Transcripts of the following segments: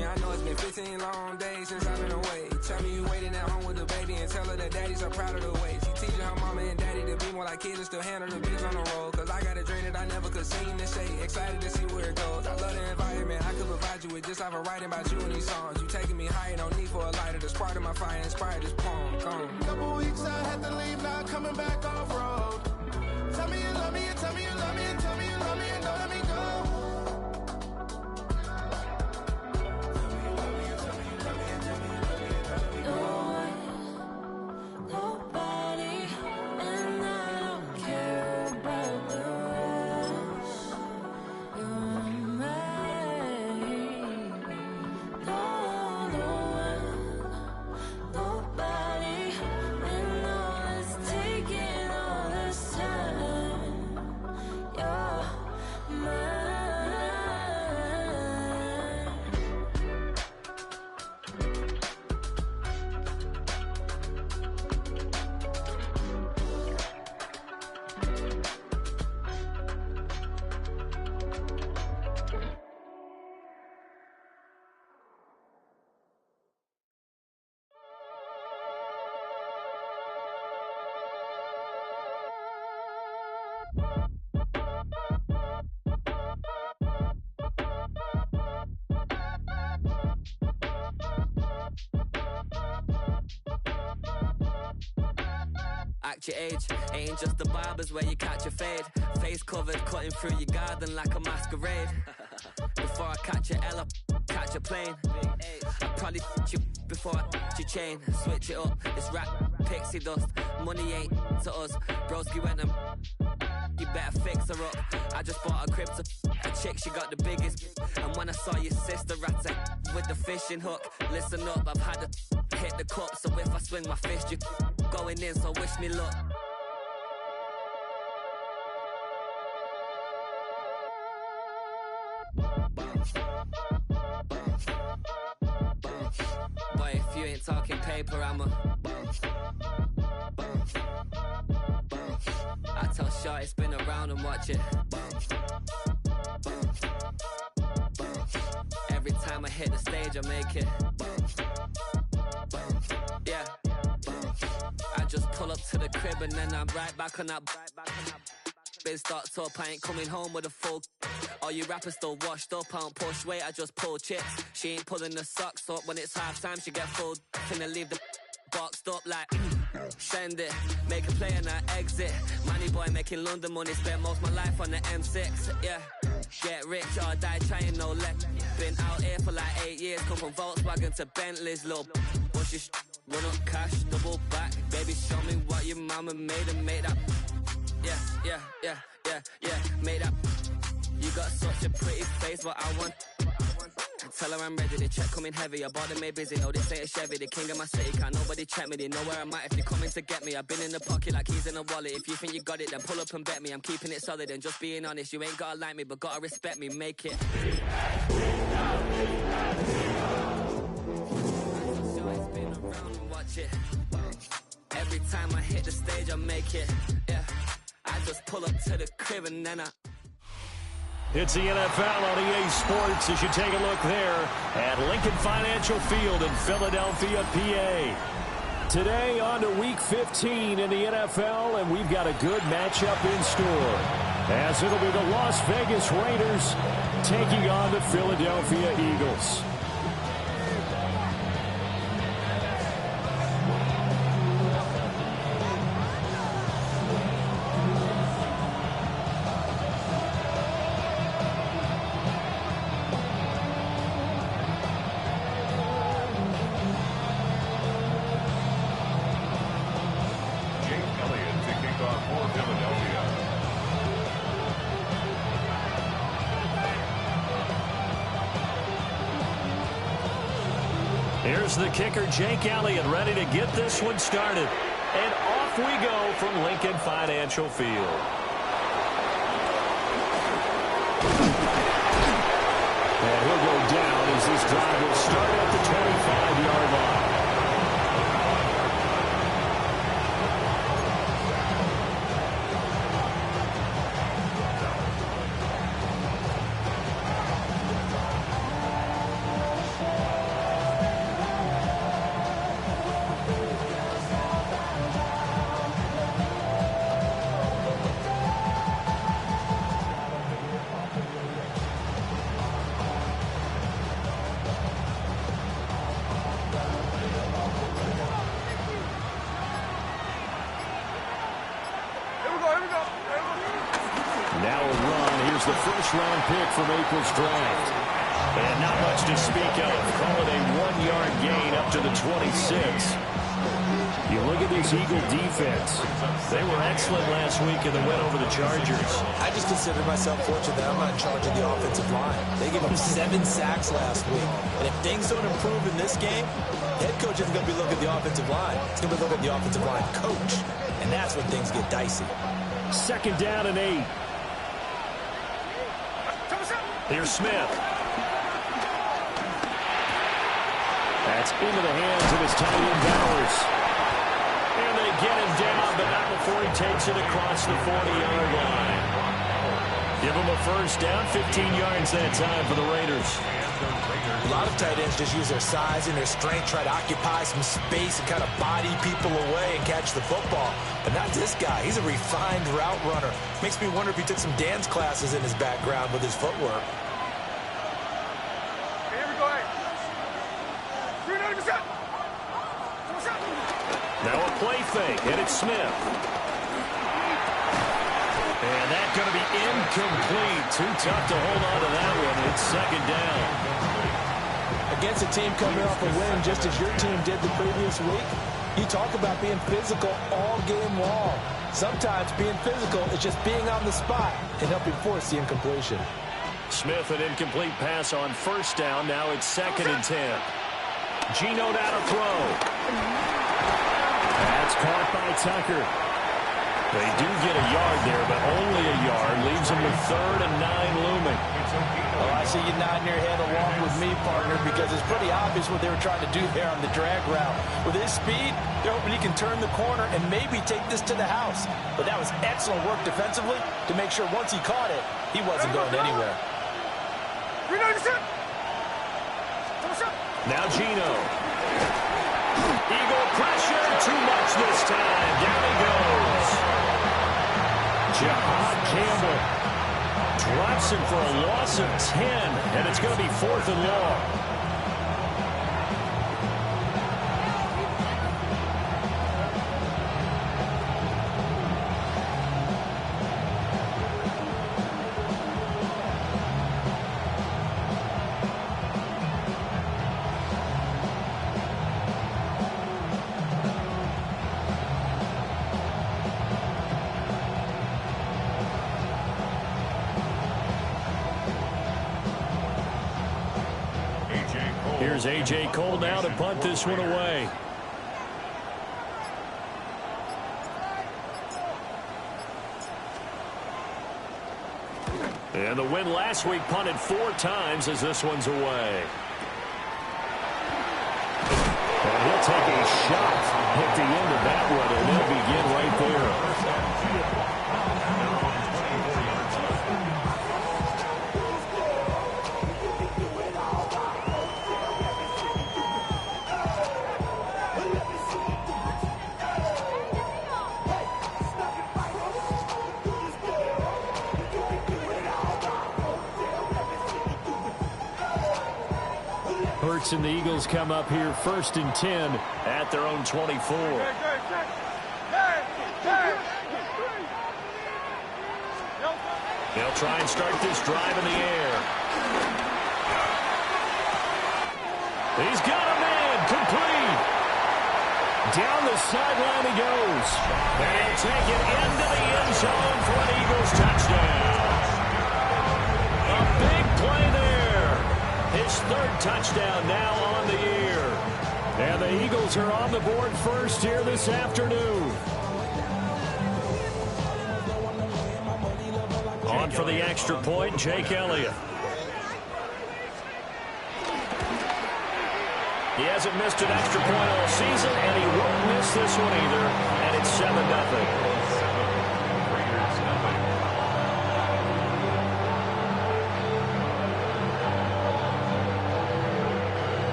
me. I know it's been 15 long days since I've been away. Tell me you waiting at home with the baby and tell her that daddy's so proud of the way. She teaching her mama and daddy to be more like kids and still handle the biz on the road. Cause I got a dream that I never could sing and say. Excited to see where it goes. I love the environment. I could provide you with just like I'm writing about you in these songs. You taking me higher, no need for a lighter. The spark of my fire inspired this poem. Gone. Couple weeks I had to leave, now coming back off road. Tell me you love me and tell me you love me and tell me you love me and don't let me go. Act your age, ain't just the barbers where you catch a fade. Face covered, cutting through your garden like a masquerade. Before I catch a L up, catch a plane. I probably you before I your chain. Switch it up, it's rap, pixie dust. Money ain't to us. Broski went and you better fix her up. I just bought a crib to a chick, she got the biggest. And when I saw your sister rat with the fishing hook, listen up, I've had to hit the cup. So if I swing my fist, you going in, so wish me luck. Boy, if you ain't talking paper, I'm a I tell Shorty spin around and watch it. Every time I hit the stage, I make it. Yeah. I just pull up to the crib and then I'm right back on that. Biz starts up, I ain't coming home with a full. All you rappers still washed up, I don't push weight, I just pull chips. She ain't pulling the socks up, when it's half time she get full. Finna leave the boxed up like send it, make a play and I exit. Money boy making London money, spent most of my life on the M6. Yeah, get rich or die trying, no let. Been out here for like 8 years, come from Volkswagen to Bentley's, little bushy run up cash, double back. Baby, show me what your mama made and made up. Yeah, made up. You got such a pretty face, but I want. Tell her I'm ready, the check coming heavy. I bought them made busy, no, this ain't a Chevy. The king of my city, can't nobody check me. They know where I'm at if they coming to get me. I've been in the pocket like keys in a wallet. If you think you got it, then pull up and bet me. I'm keeping it solid and just being honest. You ain't gotta like me, but gotta respect me, make it. Spin around and watch it. Every time I hit the stage, I make it. Yeah, I just pull up to the crib and then I. It's the NFL on EA Sports as you take a look there at Lincoln Financial Field in Philadelphia, PA. Today on to Week 15 in the NFL, and we've got a good matchup in store, as it'll be the Las Vegas Raiders taking on the Philadelphia Eagles. Here's the kicker, Jake Elliott, ready to get this one started. And off we go from Lincoln Financial Field. And he'll go down as this drive will start at the 25-yard line. Now a run. Here's the first-round pick from April's draft. And not much to speak of. Call it a 1-yard gain up to the 26. You look at this Eagle defense. They were excellent last week in the win over the Chargers. I just consider myself fortunate that I'm not in charge of the offensive line. They gave up 7 sacks last week. And if things don't improve in this game, head coach isn't going to be looking at the offensive line. He's going to be looking at the offensive line coach. And that's when things get dicey. 2nd down and 8. Here's Smith. That's into the hands of his tight end Bowers. And they get him down, but not before he takes it across the 40-yard line. Give him a first down, 15 yards that time for the Raiders. A lot of tight ends just use their size and their strength, try to occupy some space and kind of body people away and catch the football. But not this guy. He's a refined route runner. Makes me wonder if he took some dance classes in his background with his footwork. Now a play fake, and it's Smith. And that's going to be incomplete. Too tough to hold on to that one. It's 2nd down. Against a team coming off a win just as your team did the previous week, you talk about being physical all game long. Sometimes being physical is just being on the spot and helping force the incompletion. Smith, an incomplete pass on 1st down. Now it's 2nd and 10. Geno down to throw. That's caught by Tucker. They do get a yard there, but only a yard. Leaves them with 3rd and 9 looming. Oh, I see you nodding your head along with me, partner, because it's pretty obvious what they were trying to do there on the drag route. With his speed, they're hoping he can turn the corner and maybe take this to the house. But that was excellent work defensively to make sure once he caught it, he wasn't going anywhere. Now Geno. Eagle pressure, too much this time. Down he goes. Jahad Campbell drops him for a loss of 10, and it's going to be 4th and long. Here's A.J. Cole now to punt this one away. And the win last week punted 4 times as this one's away. And he'll take a shot at the end of that one, and they'll begin right there. And the Eagles come up here 1st and 10 at their own 24. They'll try and start this drive in the air. He's got a man, complete. Down the sideline he goes. And he'll take it into the end zone for an Eagles touchdown. A big play there. His 3rd touchdown now on the year. And the Eagles are on the board first here this afternoon. On for the extra point, Jake Elliott. He hasn't missed an extra point all season, and he won't miss this one either. And it's 7-0.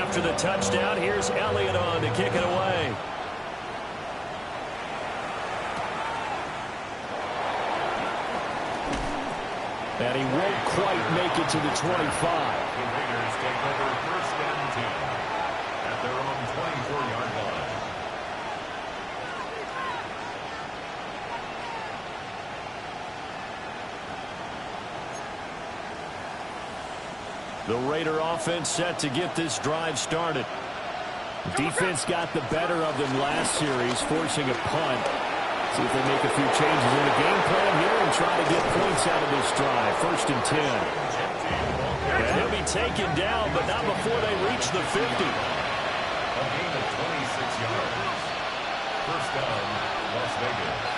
After the touchdown, here's Elliott on to kick it away. And he won't quite make it to the 25. The Raiders take over 1st and 10 at their own 24-yard line. The Raider offense set to get this drive started. Defense got the better of them last series, forcing a punt. See if they make a few changes in the game plan here and try to get points out of this drive. 1st and 10. And he'll be taken down, but not before they reach the 50. A gain of 26 yards. First down, Las Vegas.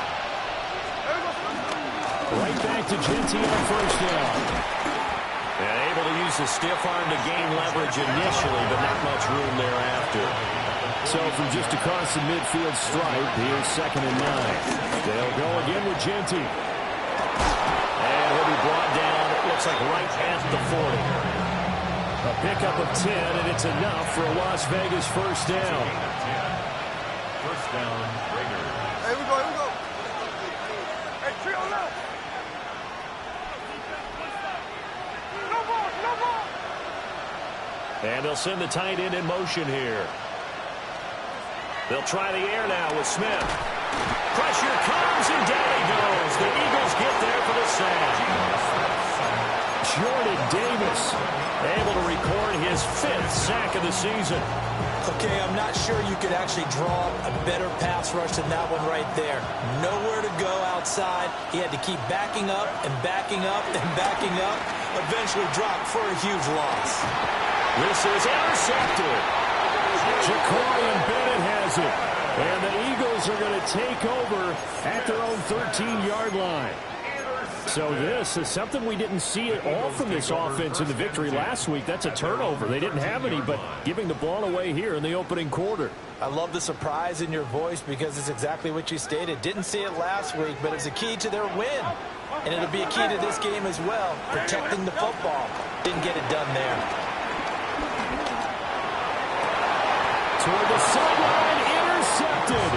Right back to Genty on 1st down. And able to use the stiff arm to gain leverage initially, but not much room thereafter. So from just across the midfield stripe, here's 2nd and 9. They'll go again with Genty. And he'll be brought down, it looks like right at the 40. A pickup of 10, and it's enough for a Las Vegas first down. First down, Raiders. Here we go, here we go. Hey, trio left. And they'll send the tight end in motion here. They'll try the air now with Smith. Pressure comes, and down he goes. The Eagles get there for the sack. Jordan Davis able to record his 5th sack of the season. Okay, I'm not sure you could actually draw a better pass rush than that one right there. Nowhere to go outside. He had to keep backing up and backing up and backing up. Eventually dropped for a huge loss. This is intercepted. Ja'Cory Bennett has it. And the Eagles are going to take over at their own 13-yard line. So this is something we didn't see at all from this offense in the victory last week. That's a turnover. They didn't have any, but giving the ball away here in the opening quarter. I love the surprise in your voice because it's exactly what you stated. Didn't see it last week, but it's a key to their win. And it'll be a key to this game as well, protecting the football. Didn't get it done there. Toward the sideline, intercepted.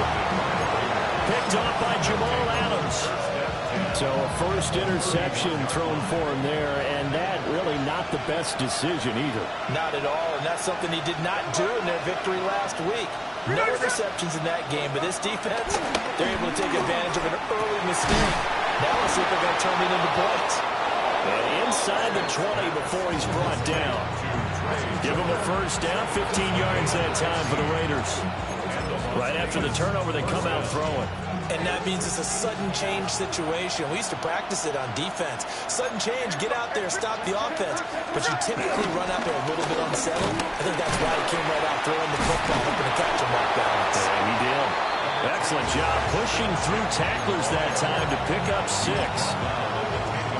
Picked off by Jamal Adams. So a first interception thrown for him there, and that really not the best decision either. Not at all, and that's something he did not do in their victory last week. No interceptions in that game, but this defense, they're able to take advantage of an early mistake. Now let's see if they're going to turn it into points. And inside the 20 before he's brought down. Give him a first down, 15 yards that time for the Raiders. Right after the turnover, they come out throwing. And that means it's a sudden change situation. We used to practice it on defense. Sudden change, get out there, stop the offense. But you typically run out there a little bit unsettled. I think that's why he came right out throwing the football, hoping to catch him off balance. Yeah, he did. Excellent job pushing through tacklers that time to pick up 6.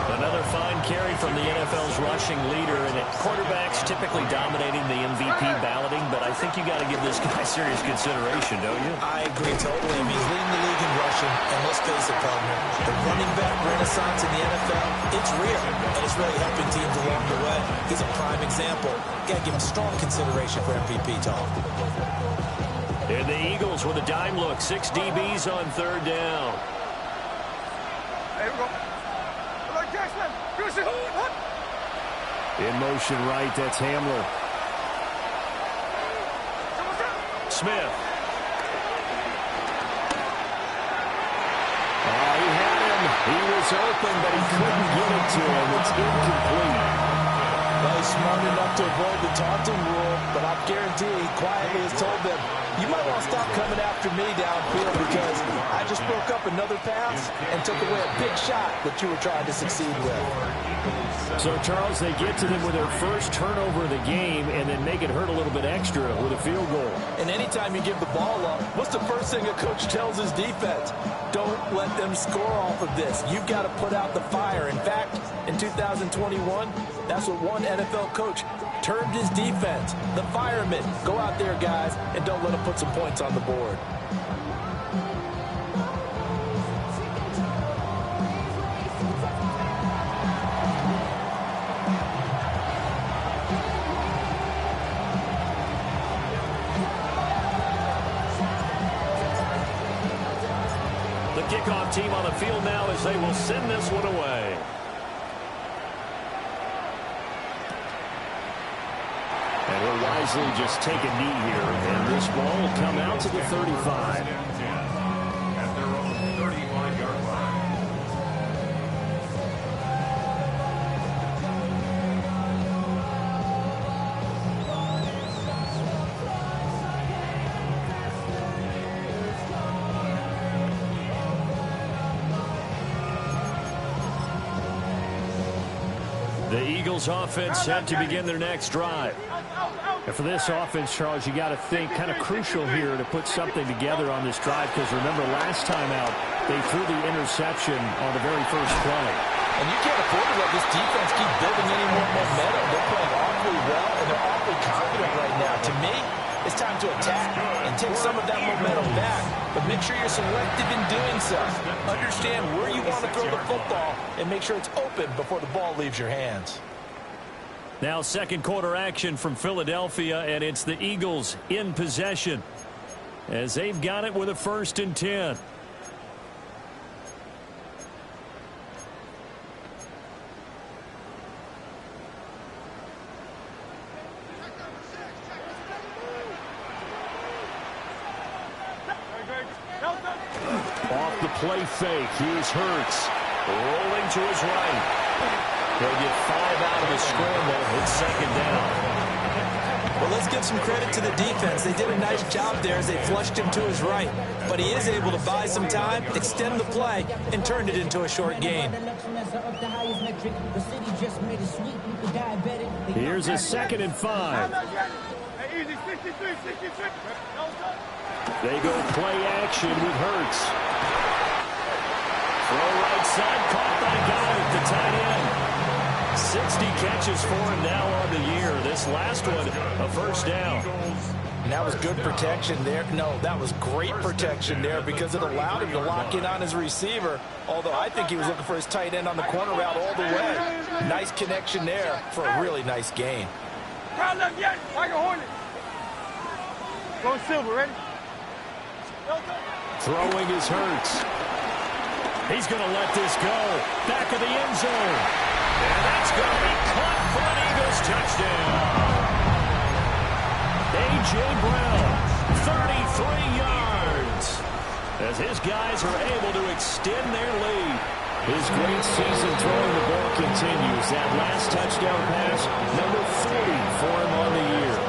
Another fine carry from the NFL's rushing leader, and quarterbacks typically dominating the MVP balloting, but I think you got to give this guy serious consideration, don't you? I agree totally. I mean, he's leading the league in rushing, and let's face it, partner, the running back renaissance in the NFL, it's real, and it's really helping teams along the way. He's a prime example. Got to give him strong consideration for MVP talk. And the Eagles with a dime look, 6 DBs on 3rd down. There we go. In motion right, that's Hamler. Smith. He had him. He was open, but he couldn't get it to him. It's incomplete. Well, he's smart enough to avoid the taunting rule, but I guarantee he quietly has told them, you might want to stop coming after me downfield because I just broke up another pass and took away a big shot that you were trying to succeed with. So, Charles, they get to them with their first turnover of the game and then make it hurt a little bit extra with a field goal. And anytime you give the ball up, what's the first thing a coach tells his defense? Don't let them score off of this. You've got to put out the fire. In fact, in 2021, that's what one NFL coach termed his defense. The firemen. Go out there, guys, and don't let them put some points on the board. The kickoff team on the field now as they will send this one away. And will wisely just take a knee here, and this ball will come out to the 35. At their own 35-yard line. The Eagles offense set to begin their next drive. And for this offense, Charles, you got to think kind of crucial here to put something together on this drive, because remember last time out they threw the interception on the very first play. And you can't afford to let this defense keep building any more momentum. They're playing awfully well, and they're awfully confident right now. To me, it's time to attack and take some of that momentum back. But make sure you're selective in doing so. Understand where you want to throw the football and make sure it's open before the ball leaves your hands. Now second quarter action from Philadelphia, and it's the Eagles in possession as they've got it with a 1st and 10. Off the play fake, here's Hurts, rolling to his right. They'll get 5 out of the scramble. It's 2nd down. Well, let's give some credit to the defense. They did a nice job there as they flushed him to his right. But he is able to buy some time, extend the play, and turn it into a short gain. Here's a 2nd and 5. They go play action with Hurts. Throw right side, caught by Goddard, the tight end. 60 catches for him now on the year. This last one, a 1st down. And that was good protection there. No, that was great protection there because it allowed him to lock in on his receiver, although I think he was looking for his tight end on the corner route all the way. Nice connection there for a really nice gain. Going silver, ready? Throwing his Hurts. He's going to let this go. Back of the end zone. And that's going to be caught for an Eagles touchdown. A.J. Brown, 33 yards. As his guys are able to extend their lead. His great season throwing the ball continues. That last touchdown pass, number 40 for him on the year.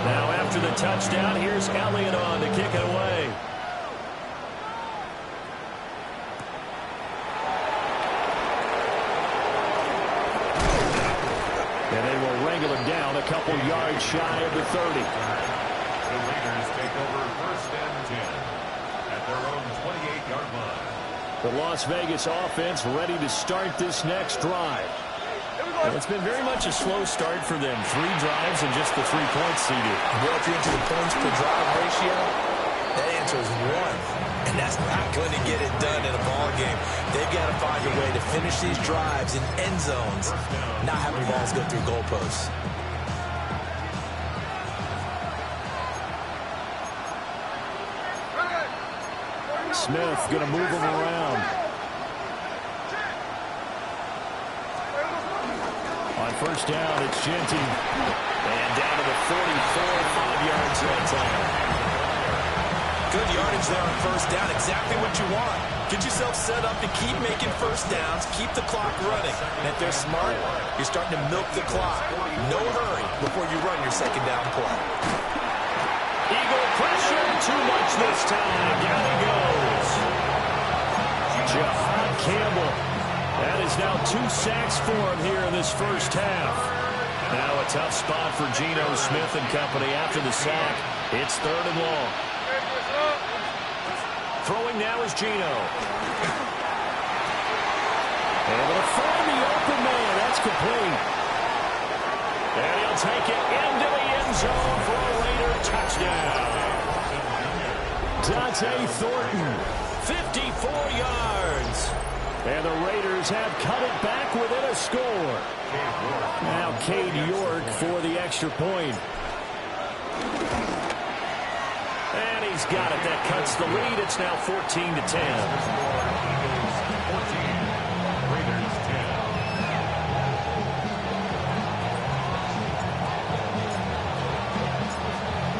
Now after the touchdown, here's Elliott on to kick it away. And they will wrangle him down a couple yards shy of the 30. The Raiders take over 1st and 10 at their own 28-yard line. The Las Vegas offense ready to start this next drive. Well, it's been very much a slow start for them. 3 drives and just the 3 points seeded. Well, if you're into the points per drive ratio, that answer is 1. And that's not going to get it done in a ball game. They've got to find a way to finish these drives in end zones, not having balls go through goalposts. Smith going to move him around. On 1st down, it's Genty. And down to the 44, 5 yards that time. Good yardage there on 1st down. Exactly what you want. Get yourself set up to keep making 1st downs, keep the clock running. And if they're smart, you're starting to milk the clock. No hurry before you run your 2nd down play. Eagle pressure, too much this time. Down he goes. Jahan Campbell. That is now 2 sacks for him here in this 1st half. Now a tough spot for Geno Smith and company after the sack. It's 3rd and long. Throwing now is Geno. Able to find the open man. That's complete. And he'll take it into the end zone for a Raider touchdown. Dante Thornton, 54 yards. And the Raiders have cut it back within a score. Now Cade York for the extra point. And he's got it. That cuts the lead. It's now 14-10. Raiders 10.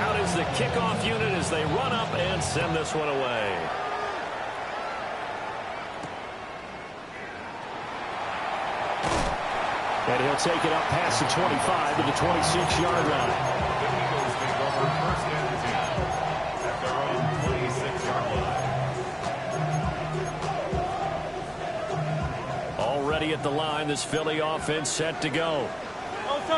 Out is the kickoff unit as they run up and send this one away. And he'll take it up past the 25 to the 26-yard line. The Eagles take over 1st and 10 at their own 26-yard line. Already at the line. This Philly offense set to go.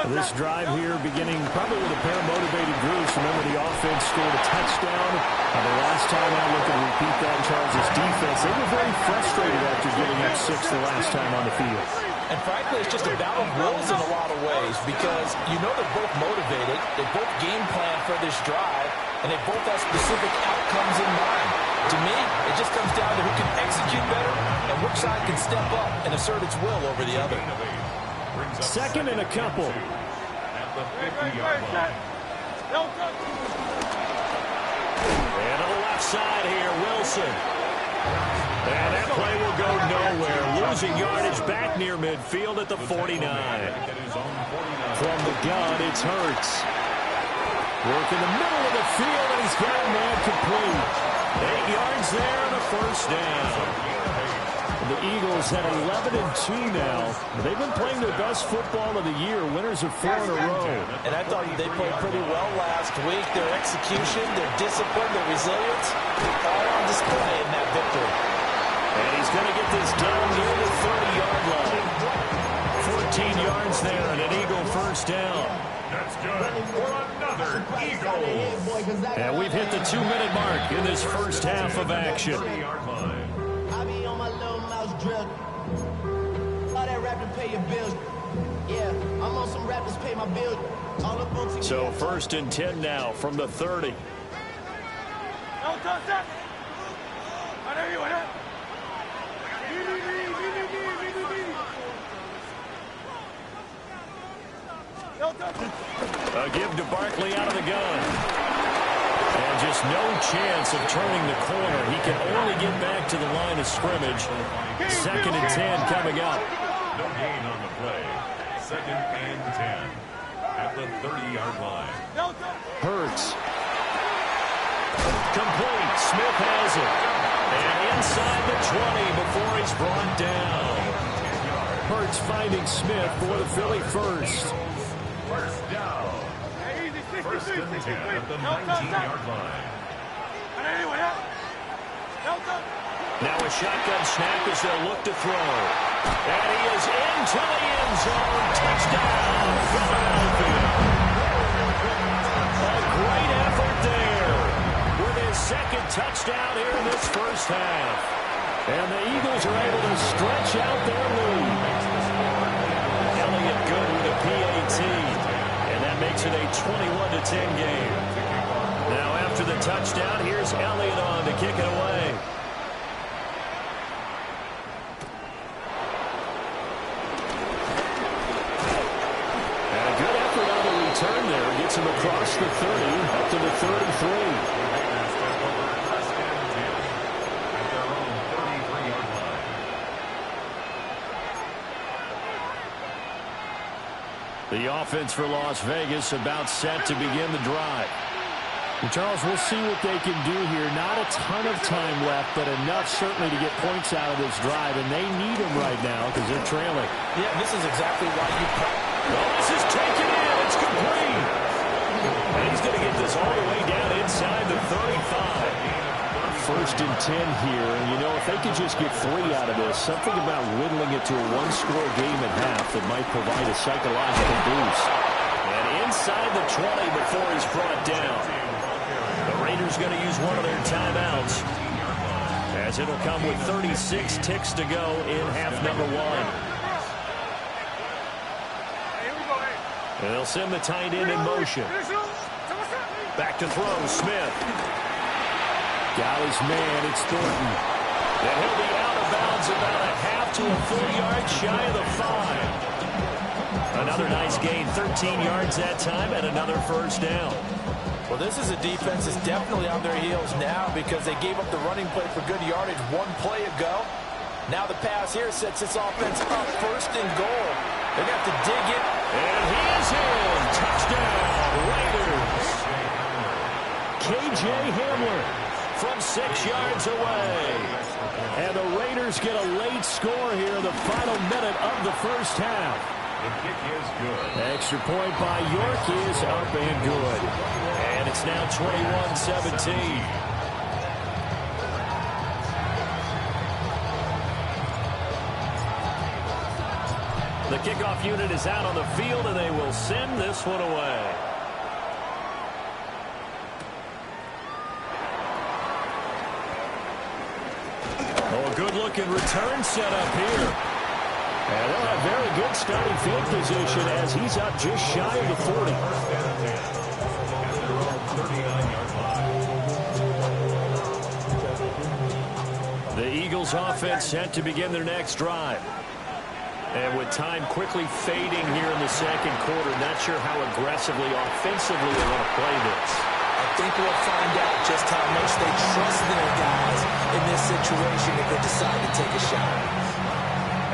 This drive here beginning probably with a pair of motivated groups. Remember, the offense scored a touchdown. The last time I look and repeat that, Charles' defense, they were very frustrated after giving up 6 the last time on the field. And frankly, it's just a battle of wills in a lot of ways because you know they're both motivated. They both game plan for this drive, and they both have specific outcomes in mind. To me, it just comes down to who can execute better and which side can step up and assert its will over the other. Second and a couple. At the 50-yard line. And on the left side here, Wilson. And that play will go nowhere. Losing yardage back near midfield at the 49. From the gun, it's Hurts. Work in the middle of the field, and he's got a man complete. 8 yards there and a first down. The Eagles at 11-2 now. They've been playing their best football of the year. Winners of 4 in a row. And I thought they played pretty well last week. Their execution, their discipline, their resilience, all on display in that victory. And he's going to get this done near the 30-yard line. 14 yards there and an Eagle first down. That's good for another Eagle. And we've hit the 2-minute mark in this first half of action. 30-yard line. I be on my little mouse drill. All that rap to pay your bills. Yeah, I'm on some rappers pay my bills. All up on So first and 10 now from the 30. A give to Barkley out of the gun. And just no chance of turning the corner. He can only get back to the line of scrimmage. Second and 10 coming up. No gain on the play. Second and 10 at the 30-yard line. Hurts. Complete. Smith has it. And inside the 20 before he's brought down. Hurts finding Smith for the Philly first. First down. First and 10 at the 19-yard line. Now a shotgun snap as they'll look to throw. And he is into the end zone. Touchdown, Philadelphia. A great effort there with his second touchdown here in this first half. And the Eagles are able to stretch out their lead. Elliott good with a PAT. And that makes it a 21-10 game. Now after the touchdown, here's Elliott on to kick it away. And a good effort on the return there. Gets him across the 30 up to the 33. The offense for Las Vegas about set to begin the drive. And Charles, we'll see what they can do here. Not a ton of time left, but enough certainly to get points out of this drive, and they need them right now because they're trailing. Yeah, this is exactly why you... Well, this is taken in. It's complete. And he's going to get this all the way down inside the 35. First and 10 here, and you know, if they could just get 3 out of this, something about whittling it to a one-score game at half that might provide a psychological boost. And inside the 20 before he's brought down. The Raiders going to use one of their timeouts, as it'll come with 36 ticks to go in half number 1. And they'll send the tight end in motion. Back to throw, Smith. Got his man, it's Thornton. And he'll be out of bounds about a half to a full yard shy of the 5. Another nice gain, 13 yards that time, and another first down. Well, this is a defense that's definitely on their heels now because they gave up the running play for good yardage one play ago. Now the pass here sets this offense up first and goal. They're going to have to dig it. And he is in. Touchdown, Raiders. K.J. Hamler from 6 yards away. And the Raiders get a late score here in the final minute of the first half. The kick is good. Extra point by York is up and good. And it's now 21-17. The kickoff unit is out on the field, and they will send this one away. Oh, a good-looking return set up here. And they'll have very good starting field position as he's up just shy of the 40. The Eagles offense set to begin their next drive. And with time quickly fading here in the second quarter, not sure how aggressively, offensively they want to play this. I think we'll find out just how much they trust their guys in this situation if they decide to take a shot.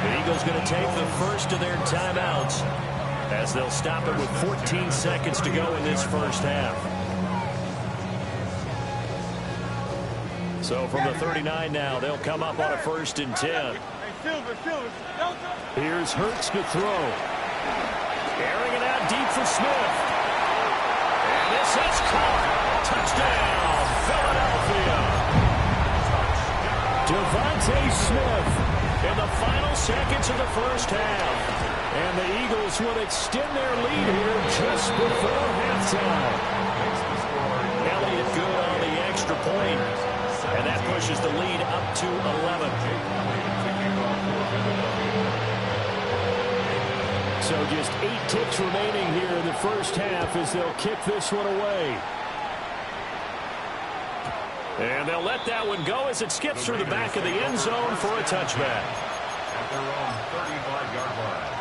The Eagles going to take the first of their timeouts as they'll stop it with 14 seconds to go in this first half. So from the 39 now, they'll come up on a 1st and 10. Here's Hurts to throw. Airing it out deep for Smith. And this is caught. Touchdown, Philadelphia. Devontae Smith in the final seconds of the first half. And the Eagles will extend their lead here just before halftime. Elliott good on the extra point. And that pushes the lead up to 11. So just 8 ticks remaining here in the first half as they'll kick this one away. And they'll let that one go as it skips through the back of the end zone for a touchback. At their own 35-yard line.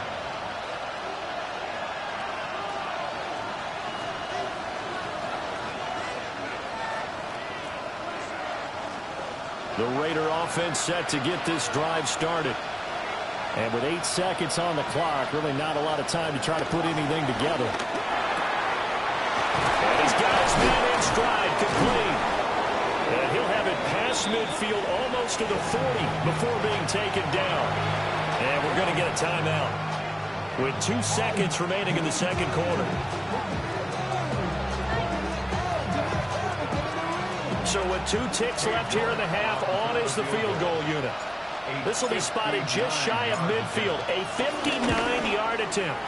The Raider offense set to get this drive started. And with 8 seconds on the clock, really not a lot of time to try to put anything together. And he's got his man in stride, complete. And he'll have it past midfield almost to the 40 before being taken down. And we're going to get a timeout with 2 seconds remaining in the second quarter. So with 2 ticks left here in the half, on is the field goal unit. This will be spotted just shy of midfield, a 59-yard attempt.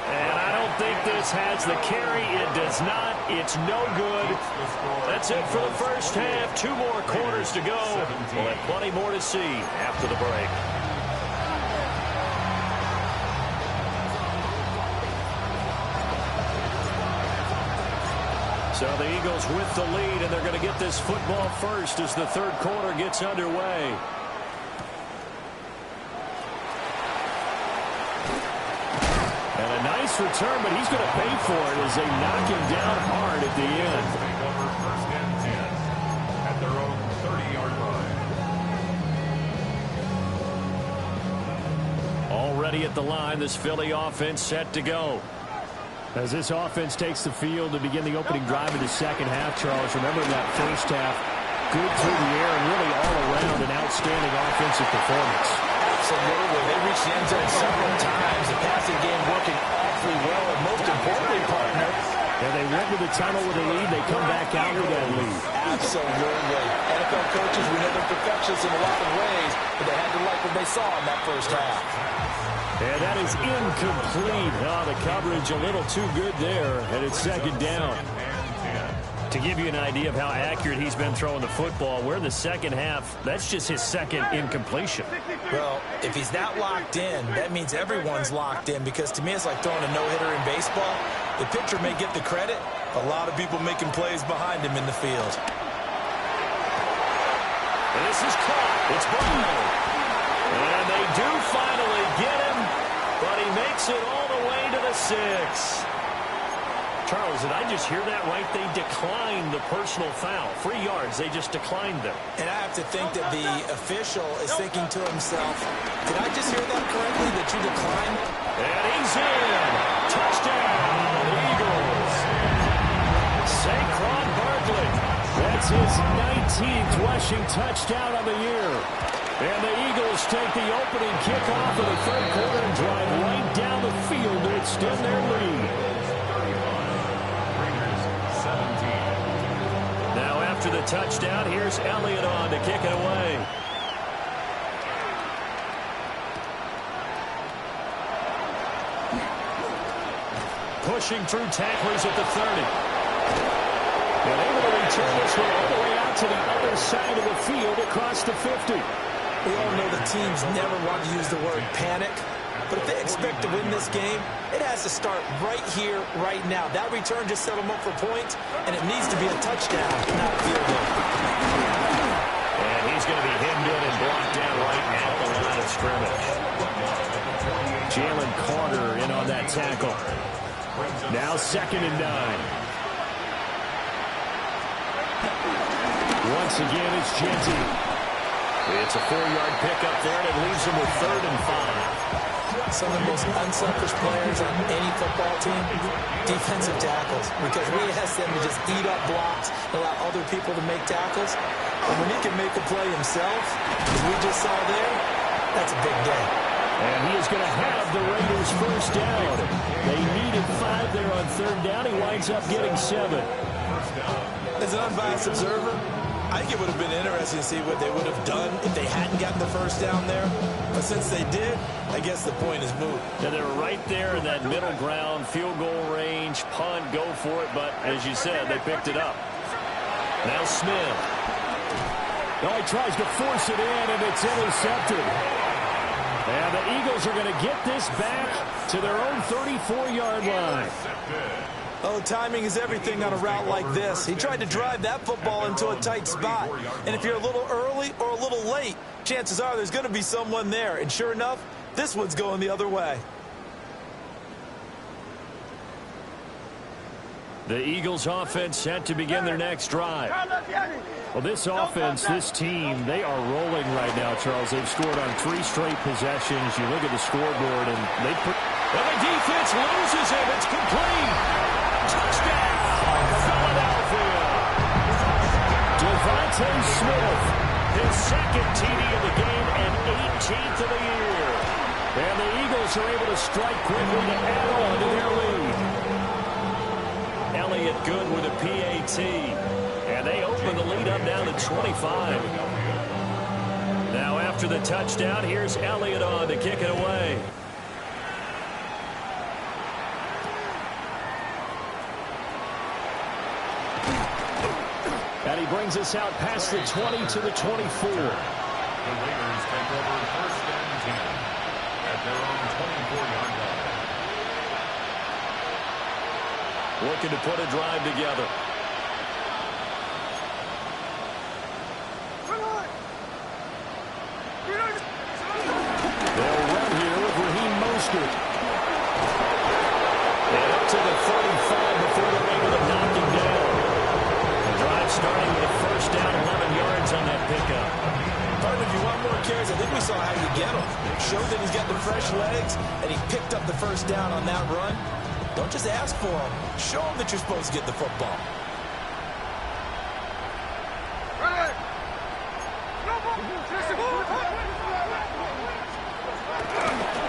And I don't think this has the carry. It does not. It's no good. That's it for the first half. 2 more quarters to go. We'll have plenty more to see after the break. So the Eagles with the lead, and they're going to get this football first as the third quarter gets underway. And a nice return, but he's going to pay for it as they knock him down hard at the end. Take over 1st and 10 at their own 30-yard line. Already at the line, this Philly offense set to go. As this offense takes the field to begin the opening drive of the second half, Charles, remember that first half, good through the air and really all around an outstanding offensive performance. Absolutely. They reached the end zone several times. The passing game working awfully well, and most importantly, partner. And they went to the tunnel with a lead. They come back out with that lead. Absolutely. NFL coaches, we know they're perfectionists in a lot of ways, but they had to like what they saw in that first half. And that is incomplete. Oh, the coverage a little too good there, and it's second down. To give you an idea of how accurate he's been throwing the football, we're in the second half. That's just his second incompletion. Well, if he's not locked in, that means everyone's locked in, because to me it's like throwing a no-hitter in baseball. The pitcher may get the credit, a lot of people making plays behind him in the field. And this is caught. It's ball. And they do finally get him, but he makes it all the way to the 6. Charles, did I just hear that right? They declined the personal foul. 3 yards, they just declined them. And I have to think that the official is thinking to himself, did I just hear that correctly, that you declined? And he's in. Touchdown, Eagles. Saquon Barkley. That's his 19th rushing touchdown of the year. And the Eagles take the opening kickoff of the third quarter and drive right down the field to extend their lead. Now after the touchdown, here's Elliott on to kick it away. pushing through tacklers at the 30. And able to return this one all the way out to the other side of the field across the 50. We all know the teams never want to use the word panic, but if they expect to win this game, it has to start right here, right now. That return just set them up for points, and it needs to be a touchdown, not a field goal. And he's going to be hemmed in and blocked down right at the line of scrimmage. Jalen Carter in on that tackle. Now 2nd and 9. Once again, it's Genty. It's a 4-yard pickup there, and it leaves him with 3rd and 5. Some of the most unselfish players on any football team, defensive tackles, because we ask them to just eat up blocks and allow other people to make tackles. And when he can make a play himself, as we just saw there, that's a big day. And he is going to have the Raiders first down. They needed 5 there on 3rd down. He winds up getting 7. As an unbiased observer, I think it would have been interesting to see what they would have done if they hadn't gotten the first down there. But since they did, I guess the point is moot. And they're right there in that middle ground, field goal range, punt, go for it. But as you said, they picked it up. Now Smith. No, he tries to force it in, and it's intercepted. And the Eagles are going to get this back to their own 34-yard line. Oh, timing is everything on a route like this. He tried to drive that football into a tight spot. And if you're a little early or a little late, chances are there's going to be someone there. And sure enough, this one's going the other way. The Eagles offense set to begin their next drive. Well, this offense, this team, they are rolling right now, Charles. They've scored on 3 straight possessions. You look at the scoreboard, and they put... And the defense loses him. It's complete. Touchdown, Philadelphia. Devontae Smith, his 2nd TD of the game and 18th of the year. And the Eagles are able to strike quickly to add on to their lead. Elliott good with a PAT. And they open the lead up down to 25. Now after the touchdown, here's Elliott on to kick it away. And he brings us out past the 20 to the 24. The Raiders take over 1st and 10 at their own 24-yard line. Looking to put a drive together. They'll run here with Raheem Mostert. And up to the 35 before they're able to knock him down. The drive starting with a first down, 11 yards on that pickup. Partner, if you want more carries, I think we saw how you get him. Showed that he's got the fresh legs, and he picked up the first down on that run. Don't just ask for him. Show him that you're supposed to get the football.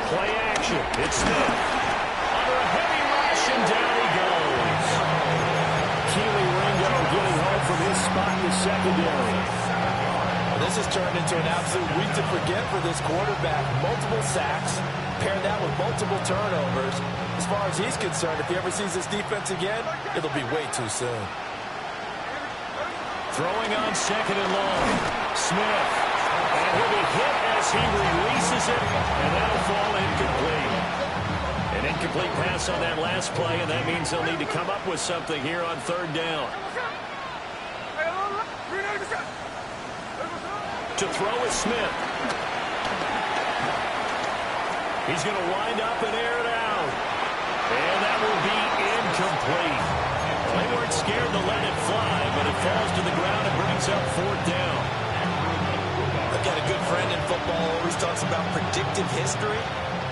Play action. It's Smith. Under a heavy rush, and down he goes. Keely Ringo getting home from his spot in the secondary. This has turned into an absolute week to forget for this quarterback. Multiple sacks. Pair that with multiple turnovers. As far as he's concerned, if he ever sees this defense again, it'll be way too soon. Throwing on 2nd and long. Smith. And he'll be hit as he releases it, and that'll fall incomplete. An incomplete pass on that last play, and that means they'll need to come up with something here on 3rd down. To throw is Smith. He's going to wind up and air it out. And that will be incomplete. They weren't scared to let it fly, but it falls to the ground and brings up 4th down. I've got a good friend in football who always talks about predictive history.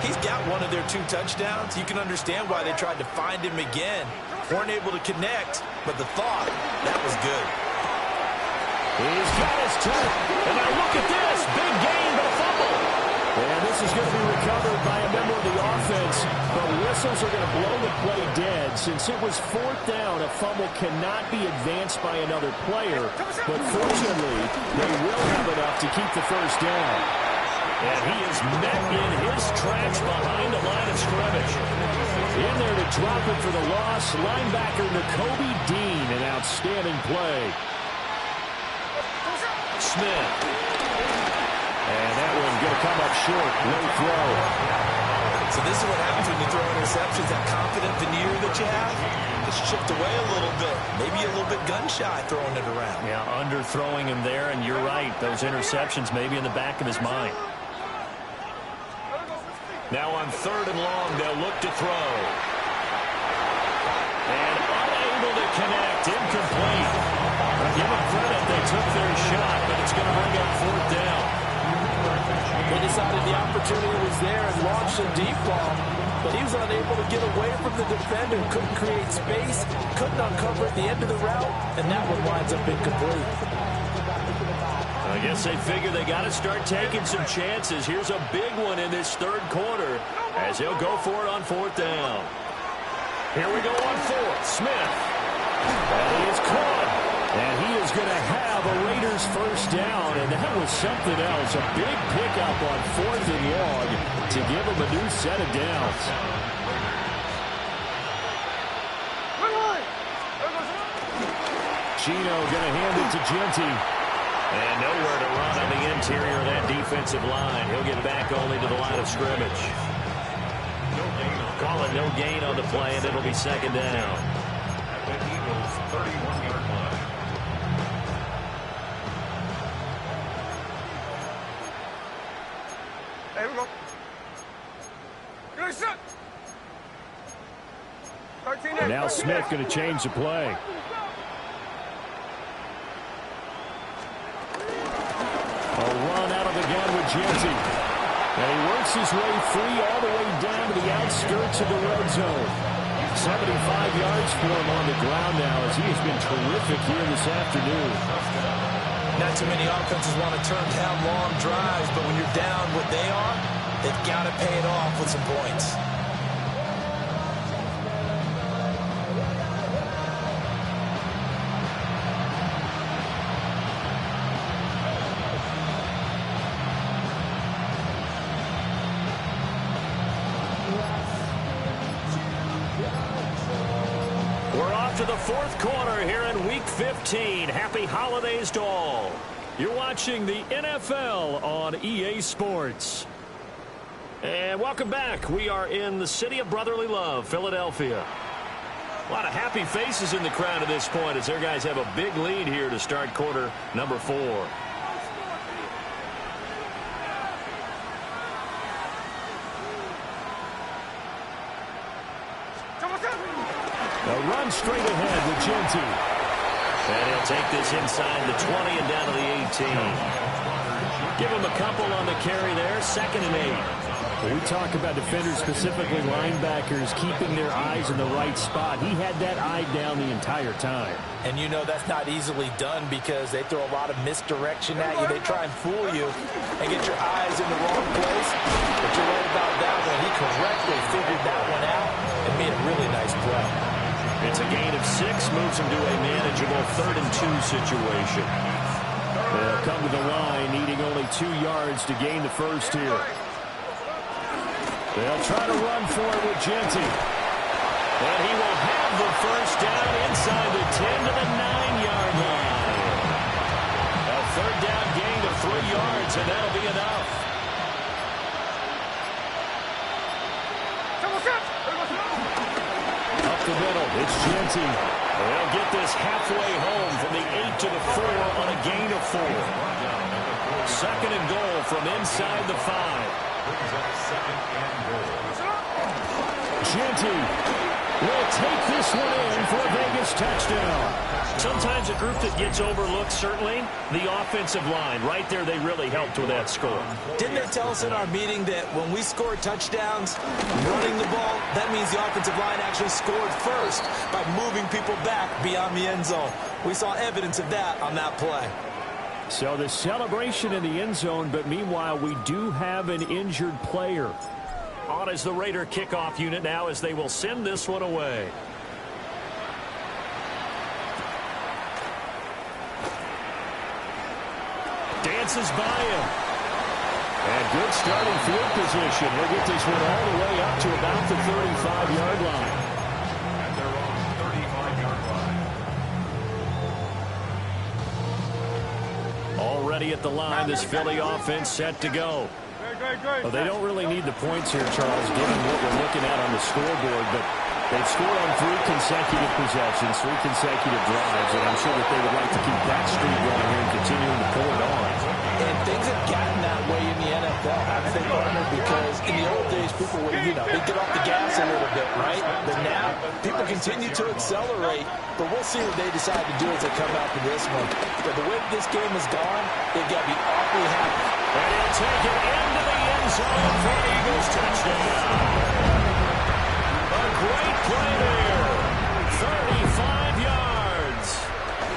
He's got one of their 2 touchdowns. You can understand why they tried to find him again. Weren't able to connect, but the thought, that was good. He's got his turn. And now look at this. Big gain, but a fumble. And this is going to be recovered by a member of the offense. But whistles are going to blow the play dead. Since it was 4th down, a fumble cannot be advanced by another player. But fortunately, they will have enough to keep the first down. And he is met in his tracks behind the line of scrimmage. In there to drop it for the loss, linebacker Nakobe Dean, an outstanding play. Smith. And that one's going to come up short. Low throw. So this is what happens when you throw interceptions. That confident veneer that you have just chipped away a little bit. Maybe a little bit gun-shy throwing it around. Yeah, underthrowing him there, and you're right. Those interceptions maybe in the back of his mind. Now on 3rd and long, they'll look to throw. And unable to connect. Incomplete. Give them credit. They took their shot, but it's going to bring up 4th down. They decided the opportunity was there and launched a deep ball, but he was unable to get away from the defender, couldn't create space, couldn't uncover at the end of the route, and that one winds up incomplete. I guess they figure they got to start taking some chances. Here's a big one in this 3rd quarter as he'll go for it on 4th down. Here we go on 4th. Smith. And he is caught. And he is going to have a Raiders 1st down. And that was something else. A big pickup on 4th and long to give him a new set of downs. Chino going to hand it to Genty. And nowhere to run on the interior of that defensive line. He'll get back only to the line of scrimmage. Call it no gain on the play, and it'll be 2nd down. At the Eagles' 31-yard line. Hey, here we go. Good shot. 13 And now Smith going to change the play. A run out of the gun with Genty. And he works his way free all the way down to the outskirts of the red zone. 75 yards for him on the ground now as he has been terrific here this afternoon. Not too many offenses want to turn down long drives, but when you're down what they are, they've got to pay it off with some points. To the 4th quarter here in Week 15. Happy holidays to all. You're watching the NFL on EA Sports. And welcome back. We are in the city of brotherly love, Philadelphia. A lot of happy faces in the crowd at this point as their guys have a big lead here to start quarter number 4. A run straight ahead with Genty. And he'll take this inside the 20 and down to the 18. Give him a couple on the carry there. 2nd and 8. When we talk about defenders, specifically linebackers, keeping their eyes in the right spot, he had that eye down the entire time. And you know that's not easily done because they throw a lot of misdirection at you. They try and fool you and get your eyes in the wrong place. But you're right about that one. He correctly figured that one out and made a really nice play. It's a gain of 6, moves him to a manageable 3rd and 2 situation. They'll come to the line, needing only 2 yards to gain the 1st here. They'll try to run for it with Genty. And he will have the 1st down inside the 10 to the 9-yard line. A 3rd down gain of 3 yards, and that'll be enough. Up the middle, it's Genty. They'll get this halfway home from the 8 to the 4 on a gain of 4. 2nd and goal from inside the 5. Genty will take this one in for a Vegas touchdown. Sometimes a group that gets overlooked, certainly, the offensive line. Right there, they really helped with that score. Didn't they tell us in our meeting that when we score touchdowns running the ball, that means the offensive line actually scored first by moving people back beyond the end zone? We saw evidence of that on that play. So the celebration in the end zone, but meanwhile, we do have an injured player. On as the Raider kickoff unit now as they will send this one away. Dances by him. And good starting field position. We'll get this one all the way up to about the 35-yard line. At their own 35-yard line. Already at the line, this Philly offense set to go. Well, they don't really need the points here, Charles, given what we're looking at on the scoreboard, but they've scored on 3 consecutive possessions, 3 consecutive drives, and I'm sure that they would like to keep that streak going here and continuing to pour it on. And things have gotten that way in the NFL, haven't they, partner? Because in the old days, people would, they'd get off the gas a little bit, right? But now, people continue to accelerate, but we'll see what they decide to do as they come out to this one. But the way this game has gone, they've got to be awfully happy. And he'll take it into the end zone for an Eagles touchdown. A great play there. 35 yards.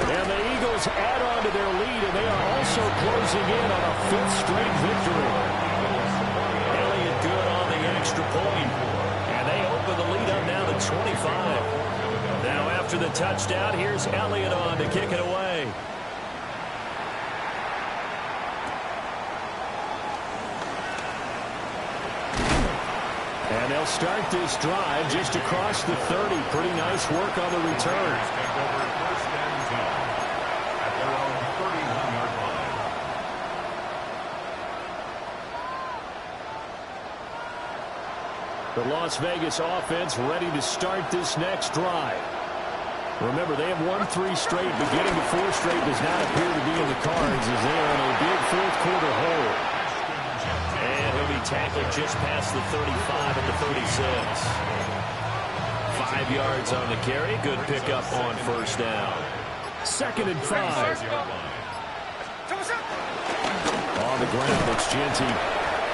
And the Eagles add on to their lead, and they are also closing in on a 5th straight victory. Elliott good on the extra point. And they open the lead up now to 25. Now after the touchdown, here's Elliott on to kick it away. And they'll start this drive just across the 30. Pretty nice work on the return. Take over first and 10 at their own 31-yard line. The Las Vegas offense ready to start this next drive. Remember, they have won 3 straight, but getting to 4 straight does not appear to be in the cards as they are in a big fourth-quarter hole. And he'll be tackled just past the 35 at the 36. 5 yards on the carry. Good pickup on first down. 2nd and 5. On the ground, it's Genty.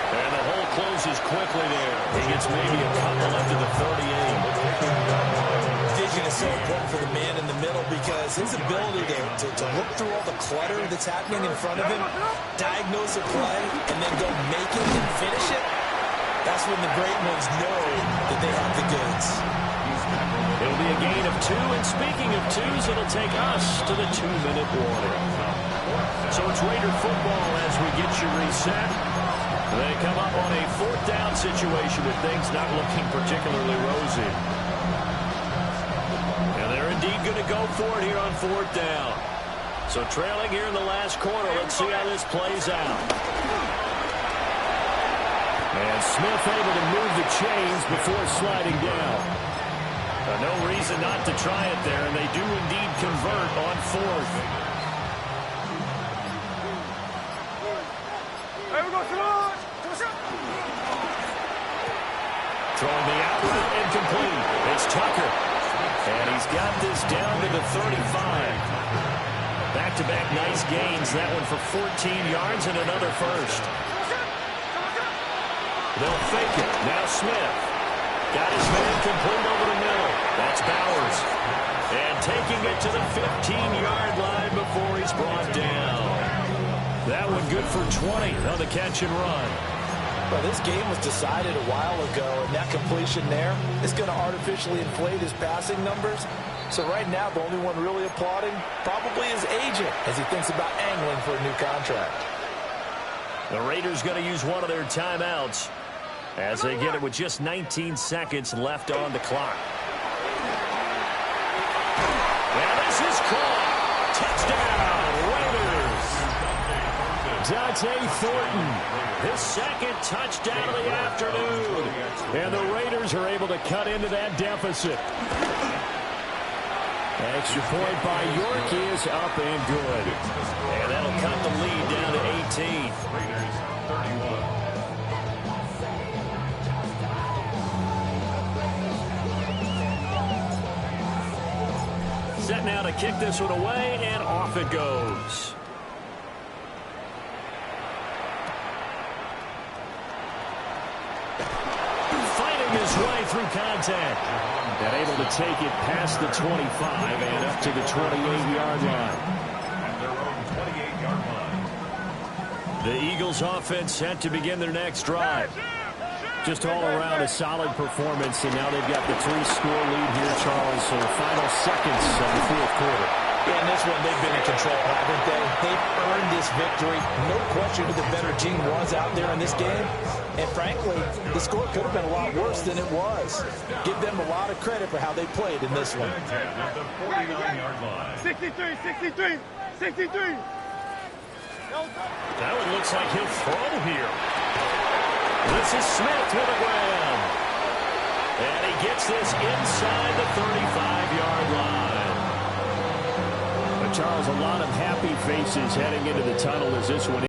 And the hole closes quickly there. He gets maybe a couple into the 38. Vision is so important for the man in the middle because his ability to look through all the clutter that's happening in front of him, diagnose a play, and then go make it and finish it, that's when the great ones know that they have the goods. It'll be a gain of 2, and speaking of 2s, it'll take us to the 2-minute warning. So it's Raider football as we get you reset. They come up on a 4th down situation with things not looking particularly rosy. And they're indeed going to go for it here on 4th down. So trailing here in the last quarter, let's see how this plays out. And Smith able to move the chains before sliding down. No reason not to try it there, and they do indeed convert on 4th. Throwing the out route incomplete. It's Tucker. And he's got this down to the 35. Back-to-back nice gains. That one for 14 yards and another first. They'll fake it. Now Smith. Got his man complete over the middle. That's Bowers. And taking it to the 15-yard line before he's brought down. That one good for 20 on the catch and run. Well, this game was decided a while ago, and that completion there is going to artificially inflate his passing numbers. So right now, the only one really applauding probably his agent as he thinks about angling for a new contract. The Raiders going to use one of their timeouts as they get it with just 19 seconds left on the clock. And this is caught. Touchdown, Raiders. Dante Thornton, his 2nd touchdown of the afternoon. And the Raiders are able to cut into that deficit. Extra point by York is up and good. And that'll cut the lead down to 18. Raiders 31. Set now to kick this one away, and off it goes. Fighting his way through contact. And able to take it past the 25 and up to the 28-yard line. At their own 28-yard line. The Eagles offense set to begin their next drive. Just all around a solid performance, and now they've got the 3-score lead here, Charles. So final seconds of the fourth quarter. Yeah, in this one, they've been in control, haven't they? They've earned this victory. No question who the better team was out there in this game. And frankly, the score could have been a lot worse than it was. Give them a lot of credit for how they played in this one. At the 49-yard line. 63. Now it looks like he'll throw here. This is Smith with a grab. And he gets this inside the 35-yard line. But Charles, a lot of happy faces heading into the tunnel as this one